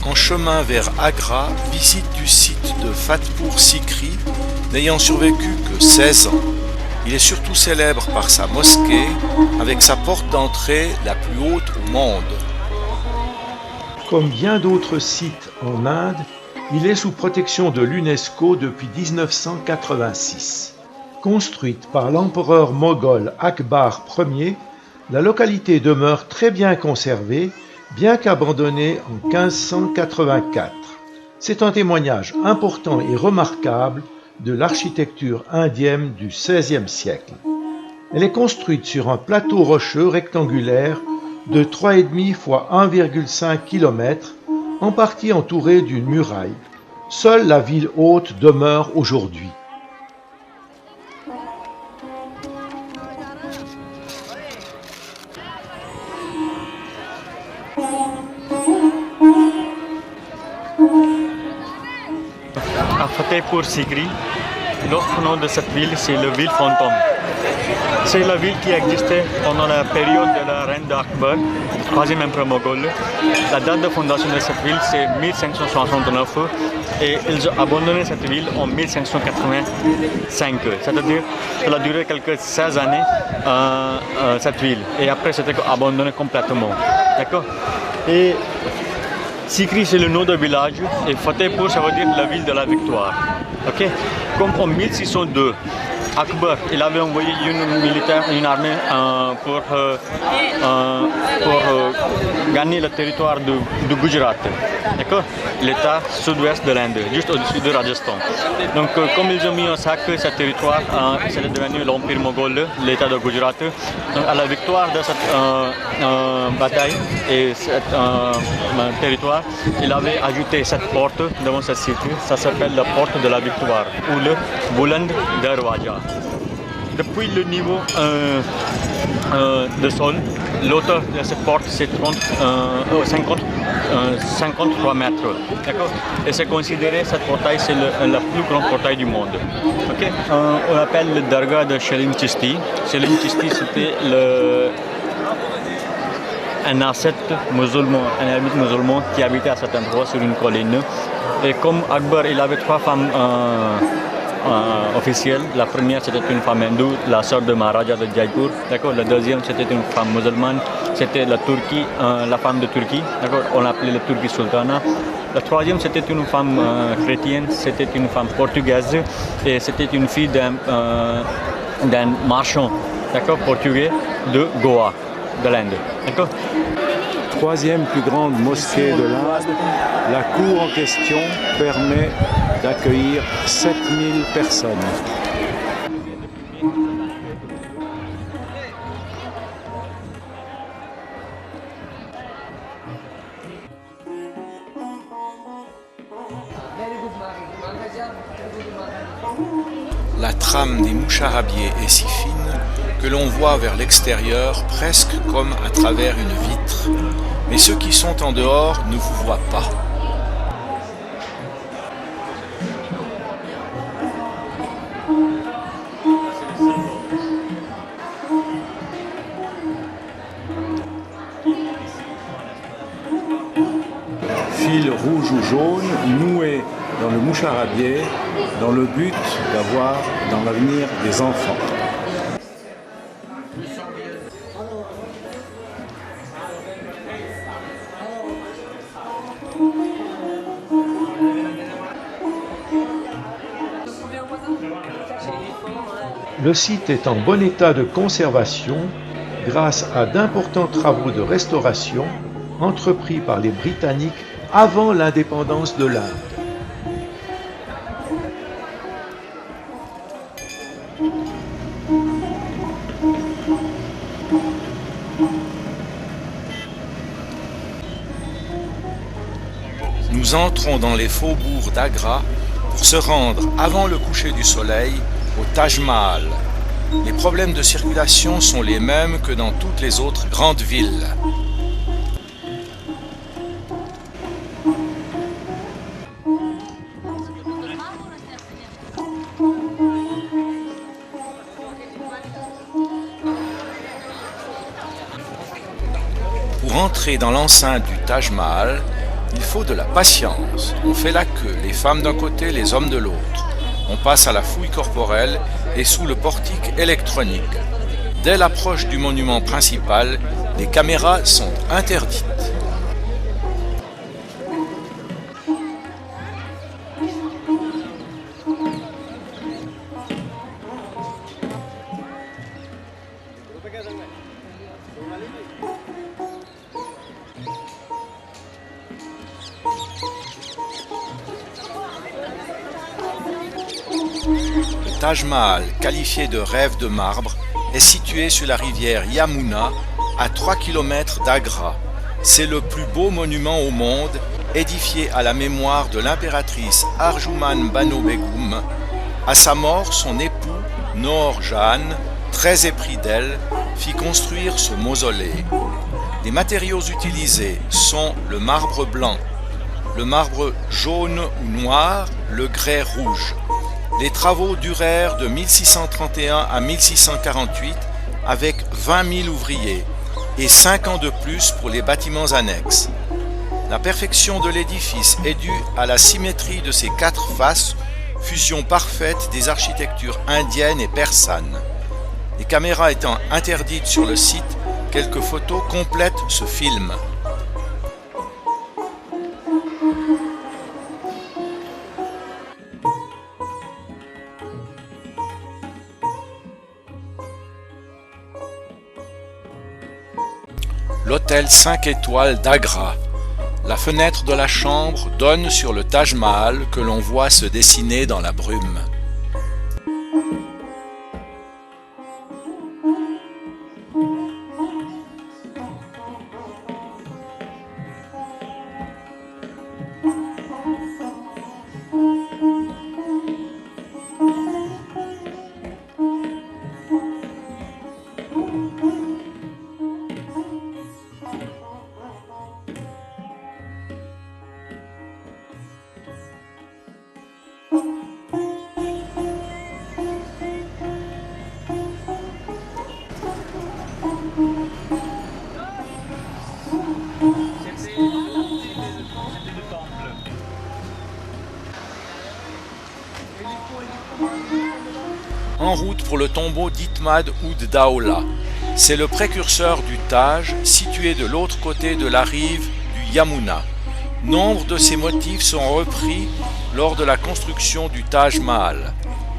En chemin vers Agra, visite du site de Fatehpur Sikri, n'ayant survécu que 16 ans. Il est surtout célèbre par sa mosquée, avec sa porte d'entrée la plus haute au monde. Comme bien d'autres sites en Inde, il est sous protection de l'UNESCO depuis 1986. Construite par l'empereur moghol Akbar Ier, la localité demeure très bien conservée, bien qu'abandonnée en 1584. C'est un témoignage important et remarquable de l'architecture indienne du XVIe siècle. Elle est construite sur un plateau rocheux rectangulaire de 3,5 fois 1,5 km, en partie entouré d'une muraille. Seule la ville haute demeure aujourd'hui. À Fatehpur Sikri, l'autre nom de cette ville, c'est la ville fantôme. C'est la ville qui existait pendant la période de la reine d'Akbar, troisième empereur moghol. La date de fondation de cette ville, c'est 1569 et ils ont abandonné cette ville en 1585. C'est-à-dire qu'elle a duré quelques 16 années, cette ville. Et après, c'était abandonné complètement. D'accord? Et Sikri, c'est le nom de village et Fatehpur, ça veut dire la ville de la victoire. Okay? Comme en 1602, Akbar, il avait envoyé une armée pour gagner le territoire du Gujarat, d'accord? L'état sud-ouest de l'Inde, juste au-dessus de Rajasthan. Donc, comme ils ont mis en sac ce territoire, c'est devenu l'Empire moghol, l'état de Gujarat. Donc, à la victoire de cette bataille et ce territoire, il avait ajouté cette porte devant cette cité, ça s'appelle la porte de la victoire ou le Buland Darwaja. Depuis le niveau de sol, l'auteur de cette porte c'est 53 mètres. Et c'est considéré, cette portail, c'est la plus grande portail du monde. Okay? On appelle le Dargah de Shalim Chisti. Shalim Chisti, c'était un ascète musulman, un ermite musulman qui habitait à cet endroit sur une colline. Et comme Akbar, il avait 3 femmes officielle. La première, c'était une femme hindoue, la sœur de Maharaja de Jaipur. D'accord. La deuxième, c'était une femme musulmane, c'était la Turquie, la femme de Turquie. D'accord. On l'appelait la Turquie Sultana. La troisième, c'était une femme chrétienne, c'était une femme portugaise et c'était une fille d'un marchand, d'accord, portugais de Goa, de l'Inde. D'accord. Troisième plus grande mosquée de l'Inde, la cour en question permet d'accueillir 7000 personnes. La trame des moucharabiers est si fine que l'on voit vers l'extérieur presque comme à travers une vitre, mais ceux qui sont en dehors ne vous voient pas. Fil rouge ou jaune noué dans le moucharabier dans le but d'avoir dans l'avenir des enfants. Le site est en bon état de conservation grâce à d'importants travaux de restauration entrepris par les Britanniques avant l'indépendance de l'Inde. Nous entrons dans les faubourgs d'Agra pour se rendre avant le coucher du soleil au Taj Mahal. Les problèmes de circulation sont les mêmes que dans toutes les autres grandes villes. Pour entrer dans l'enceinte du Taj Mahal, il faut de la patience. On fait la queue, les femmes d'un côté, les hommes de l'autre. On passe à la fouille corporelle et sous le portique électronique. Dès l'approche du monument principal, les caméras sont interdites. Le Taj Mahal, qualifié de rêve de marbre, est situé sur la rivière Yamuna, à 3 km d'Agra. C'est le plus beau monument au monde, édifié à la mémoire de l'impératrice Arjuman Banu Begum. À sa mort, son époux, Noor Jahan, très épris d'elle, fit construire ce mausolée. Les matériaux utilisés sont le marbre blanc, le marbre jaune ou noir, le grès rouge. Les travaux durèrent de 1631 à 1648 avec 20 000 ouvriers et 5 ans de plus pour les bâtiments annexes. La perfection de l'édifice est due à la symétrie de ses 4 faces, fusion parfaite des architectures indiennes et persanes. Les caméras étant interdites sur le site, quelques photos complètent ce film. L'hôtel 5 étoiles d'Agra. La fenêtre de la chambre donne sur le Taj Mahal que l'on voit se dessiner dans la brume. En route pour le tombeau d'Itmad Oud Daula. C'est le précurseur du Taj, situé de l'autre côté de la rive du Yamuna. Nombre de ces motifs sont repris lors de la construction du Taj Mahal.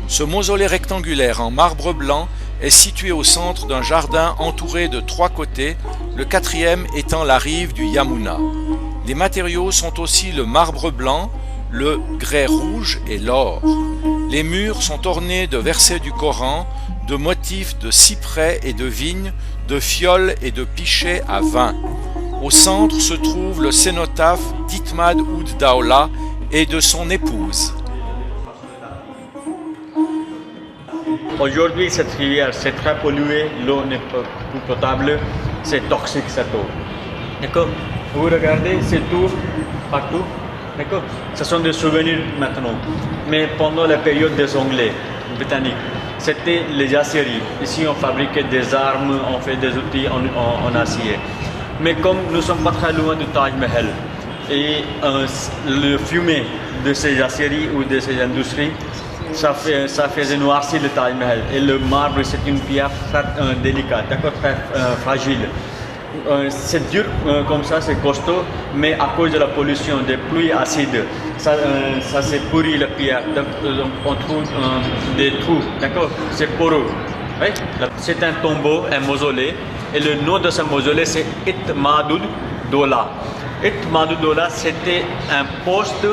Ce mausolée rectangulaire en marbre blanc est situé au centre d'un jardin entouré de 3 côtés, le 4e étant la rive du Yamuna. Les matériaux sont aussi le marbre blanc, le grès rouge et l'or. Les murs sont ornés de versets du Coran, de motifs de cyprès et de vignes, de fioles et de pichets à vin. Au centre se trouve le cénotaphe d'Itmad Oud Daula et de son épouse. Aujourd'hui, cette rivière, c'est très pollué, l'eau n'est pas plus potable, c'est toxique cette eau. D'accord? Vous regardez, c'est tout, partout. D'accord? Ce sont des souvenirs maintenant. Mais pendant la période des Anglais britanniques, c'était les aciéries. Ici, on fabriquait des armes, on fait des outils en acier. Mais comme nous ne sommes pas très loin du Taj Mahal, et le fumée de ces aciéries ou de ces industries, ça faisait noircir le Taj Mahal. Et le marbre, c'est une pierre très délicate, d'accord, très fragile. C'est dur comme ça, c'est costaud, mais à cause de la pollution, des pluies acides, ça s'est pourri la pierre. Donc on trouve des trous, d'accord, c'est poreux. Oui? C'est un tombeau, un mausolée, et le nom de ce mausolée c'est Itmad Oud Daula. Itmad Oud Daula, c'était un poste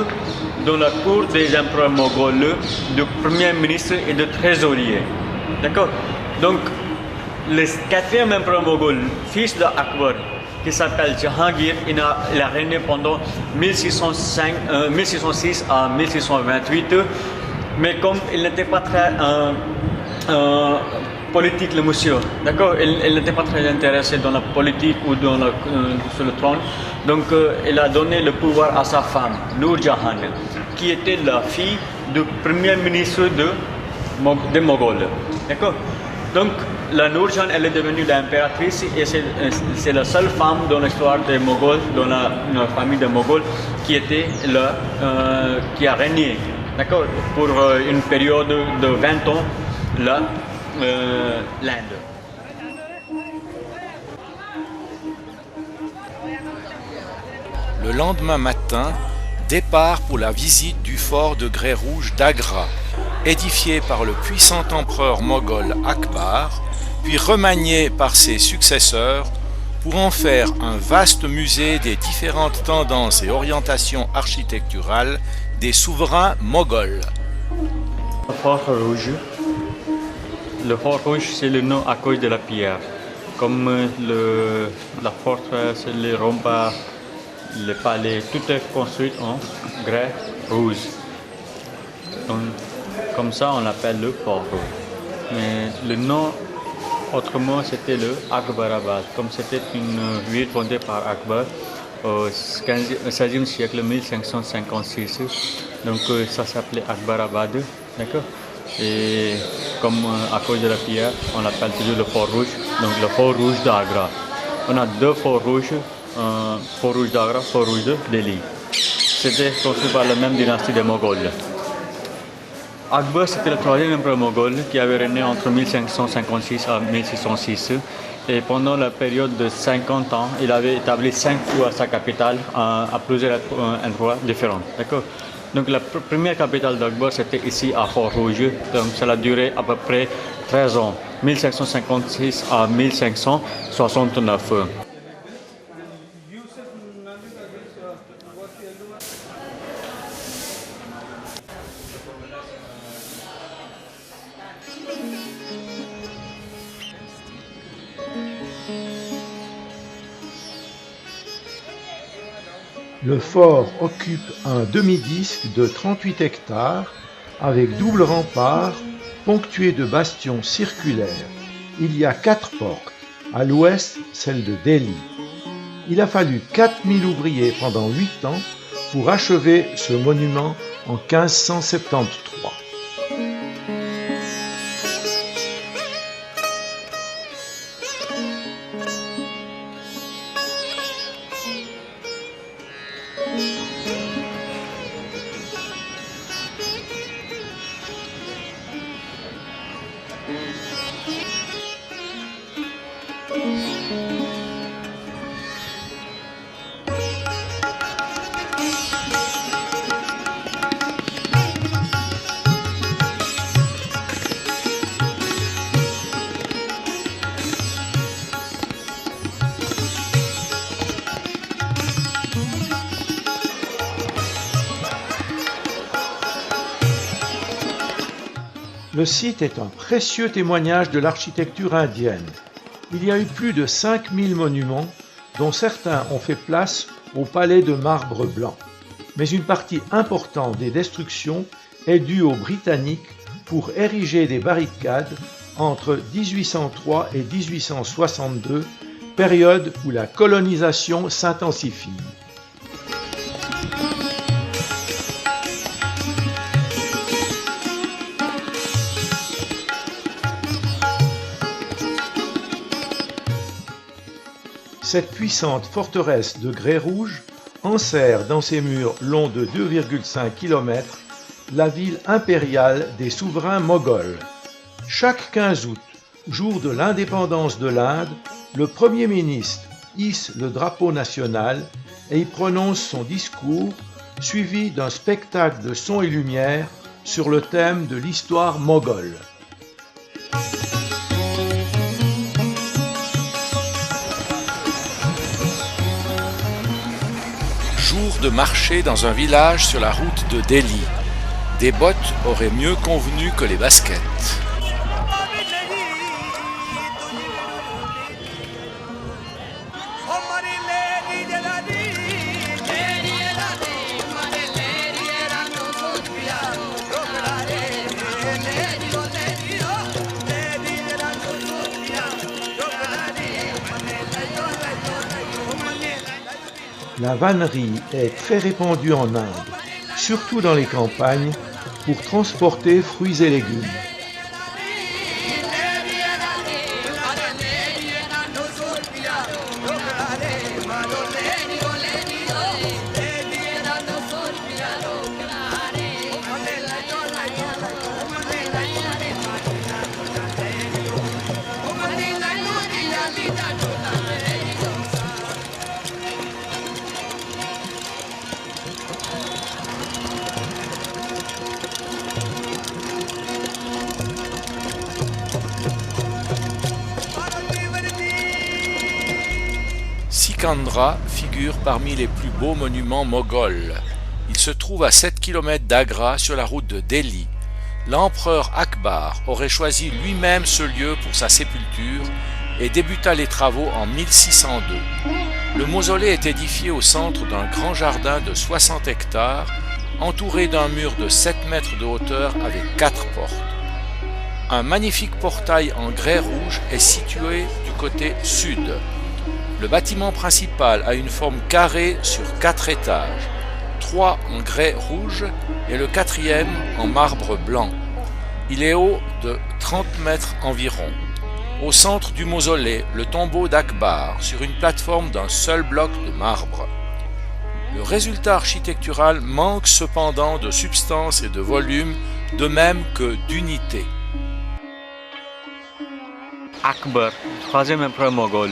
dans la cour des empereurs moghols, de premier ministre et de trésorier. D'accord? Donc, le 4e empereur moghol, fils d'Akbar, qui s'appelle Jahangir, il a régné pendant 1606 à 1628, mais comme il n'était pas très politique, le monsieur, d'accord, il n'était pas très intéressé dans la politique ou sur le trône, donc il a donné le pouvoir à sa femme, Noor Jahan, qui était la fille du premier ministre des Moghols, d'accord. Donc la Nourjahn, elle est devenue l'impératrice et c'est la seule femme dans l'histoire des Moghols, dans la famille des Moghols, qui était là, qui a régné, d'accord, pour une période de 20 ans, là, l'Inde. Le lendemain matin, départ pour la visite du fort de grès rouge d'Agra, édifié par le puissant empereur moghol Akbar, puis remanié par ses successeurs pour en faire un vaste musée des différentes tendances et orientations architecturales des souverains moghols. Le fort rouge, c'est le nom à cause de la pierre. Comme la forteresse, les remparts, les palais, tout est construit en grès rouge. Donc, comme ça, on l'appelle le fort rouge. Mais le nom, autrement, c'était le Akbarabad. Comme c'était une ville fondée par Akbar au XVIe siècle, 1556. Donc, ça s'appelait Akbarabad. D'accord? Et comme à cause de la pierre, on l'appelle toujours le fort rouge. Donc, le fort rouge d'Agra. On a deux forts rouges. Fort rouge d'Agra, fort rouge de Delhi. C'était construit par la même dynastie des Moghols. Akbar, c'était le troisième empereur moghol qui avait régné entre 1556 à 1606. Et pendant la période de 50 ans, il avait établi 5 fois sa capitale à plusieurs endroits différents. D'accord? Donc la première capitale d'Akbar, c'était ici à Fort Rouge. Donc ça a duré à peu près 13 ans, 1556 à 1569. Le fort occupe un demi-disque de 38 hectares avec double rempart ponctué de bastions circulaires. Il y a 4 portes, à l'ouest celle de Delhi. Il a fallu 4000 ouvriers pendant 8 ans pour achever ce monument en 1573. Le site est un précieux témoignage de l'architecture indienne. Il y a eu plus de 5000 monuments, dont certains ont fait place au palais de marbre blanc. Mais une partie importante des destructions est due aux Britanniques pour ériger des barricades entre 1803 et 1862, période où la colonisation s'intensifie. Cette puissante forteresse de grès rouge enserre dans ses murs longs de 2,5 km la ville impériale des souverains moghols. Chaque 15 août, jour de l'indépendance de l'Inde, le Premier ministre hisse le drapeau national et y prononce son discours, suivi d'un spectacle de son et lumière sur le thème de l'histoire moghole. Jour de marcher dans un village sur la route de Delhi. Des bottes auraient mieux convenu que les baskets. La vannerie est très répandue en Inde, surtout dans les campagnes, pour transporter fruits et légumes. Sikandra figure parmi les plus beaux monuments moghols. Il se trouve à 7 km d'Agra sur la route de Delhi. L'empereur Akbar aurait choisi lui-même ce lieu pour sa sépulture et débuta les travaux en 1602. Le mausolée est édifié au centre d'un grand jardin de 60 hectares, entouré d'un mur de 7 mètres de hauteur avec 4 portes. Un magnifique portail en grès rouge est situé du côté sud. Le bâtiment principal a une forme carrée sur 4 étages, 3 en grès rouge et le 4e en marbre blanc. Il est haut de 30 mètres environ. Au centre du mausolée, le tombeau d'Akbar sur une plateforme d'un seul bloc de marbre. Le résultat architectural manque cependant de substance et de volume, de même que d'unité. Akbar, troisième empereur moghol.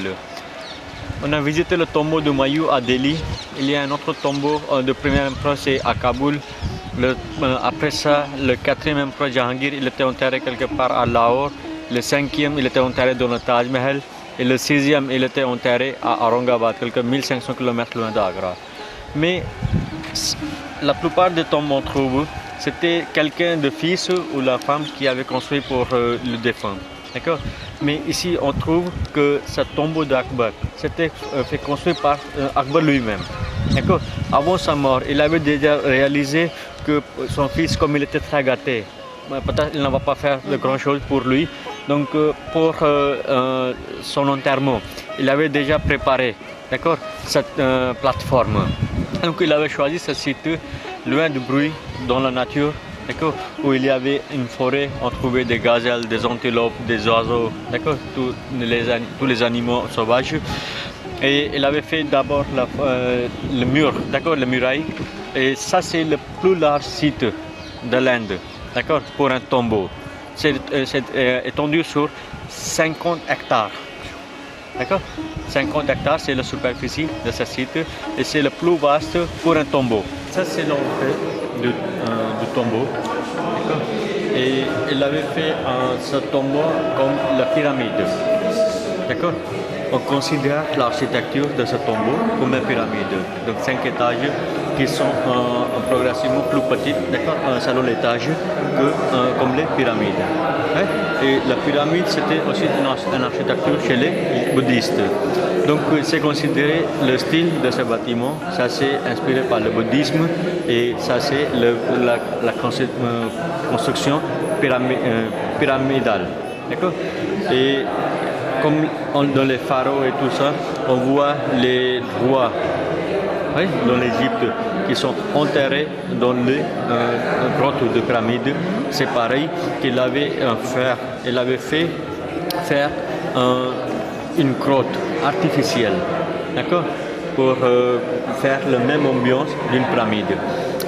On a visité le tombeau de Humayun à Delhi. Il y a un autre tombeau de premier empereur, c'est à Kaboul. Après ça, le quatrième empereur Jahangir, il était enterré quelque part à Lahore. Le 5e, il était enterré dans le Taj Mahal. Et le 6e, il était enterré à Aurangabad, quelques 1500 km loin d'Agra. Mais la plupart des tombes qu'on trouve, c'était quelqu'un de fils ou la femme qui avait construit pour le défunt. D'accord? Mais ici, on trouve que ce tombeau d'Akbar, c'était fait construire par Akbar lui-même. D'accord? Avant sa mort, il avait déjà réalisé que son fils, comme il était très gâté, peut-être il ne va pas faire de grand chose pour lui. Donc, pour son enterrement, il avait déjà préparé, d'accord, cette plateforme. Donc, il avait choisi ce site loin du bruit, dans la nature, d'accord, où il y avait une forêt, on trouvait des gazelles, des antilopes, des oiseaux, d'accord, tous les animaux sauvages. Et il avait fait d'abord le mur, d'accord, la muraille. Et ça, c'est le plus large site de l'Inde, d'accord, pour un tombeau. C'est étendu sur 50 hectares. D'accord? 50 hectares, c'est la superficie de ce site et c'est le plus vaste pour un tombeau. Ça, c'est l'entrée du tombeau. Et il avait fait ce tombeau comme la pyramide. D'accord? On considère l'architecture de ce tombeau comme une pyramide. Donc 5 étages qui sont progressivement plus petites, d'accord, selon l'étage, que comme les pyramides. Et la pyramide, c'était aussi une architecture chez les bouddhistes. Donc c'est considéré le style de ce bâtiment, ça c'est inspiré par le bouddhisme et ça c'est la construction pyramidale. D'accord? Et comme dans les pharaons et tout ça, on voit les rois dans l'Égypte qui sont enterrés dans les grottes de pyramides. C'est pareil qu'il avait fait faire une grotte artificielle, d'accord, pour faire la même ambiance d'une pyramide.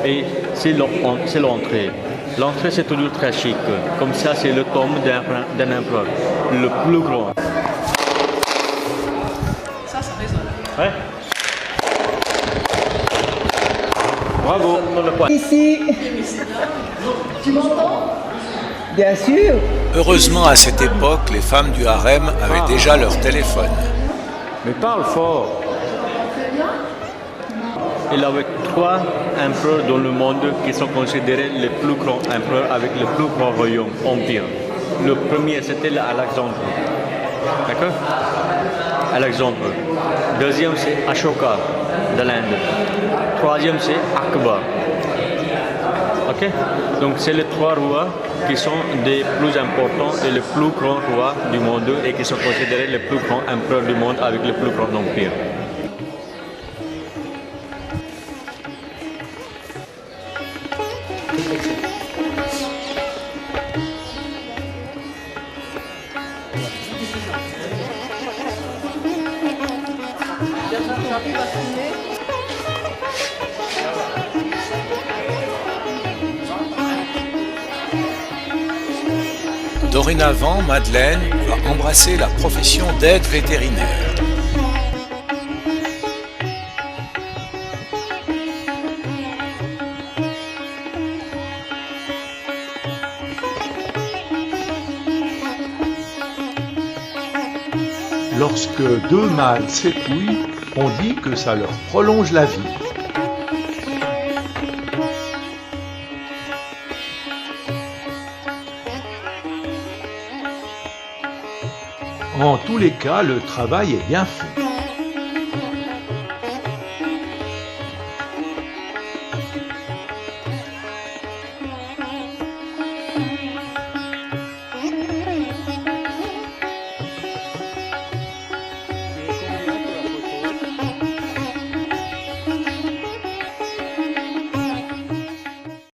Et c'est l'entrée. L'entrée, c'est toujours très chic. Comme ça, c'est le tombe d'un empereur, le plus grand. Ça résonne. Ouais. Bravo. Ici. Tu m'entends? Bien sûr. Heureusement, à cette époque, les femmes du harem avaient déjà leur téléphone. Mais parle fort. Il y avait 3 empereurs dans le monde qui sont considérés les plus grands empereurs avec le plus grand royaume, empire. Le premier, c'était Alexandre. D'accord? Alexandre. Deuxième, c'est Ashoka de l'Inde. Troisième, c'est Akbar. Ok? Donc, c'est les 3 rois qui sont des plus importants et les plus grands rois du monde et qui sont considérés les plus grands empereurs du monde avec le plus grand empire. Dorénavant, Madeleine va embrasser la profession d'aide vétérinaire. Lorsque 2 mâles s'épouillent, On dit que ça leur prolonge la vie. En tous les cas, le travail est bien fait.